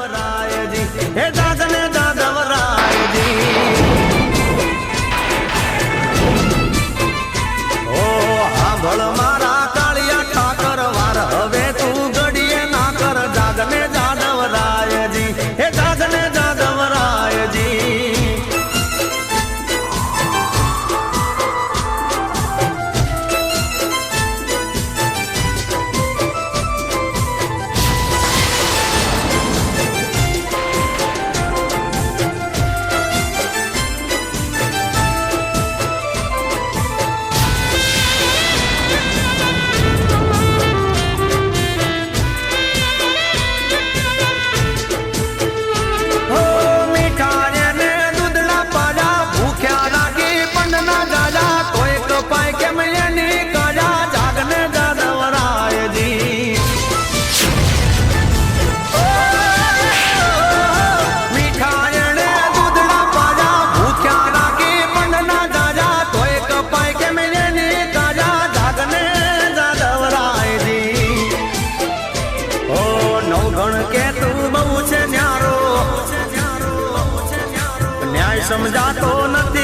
જાદવરાયજી હે જાગને જાદવરાયજી ઓ સાંભળ મારા કાળિયા ઠાકર વાર હવે તું ઘડીએ ના કર જાગને જાદવરાયજી હે જાગને જાદવરાયજી સમજાતો નથી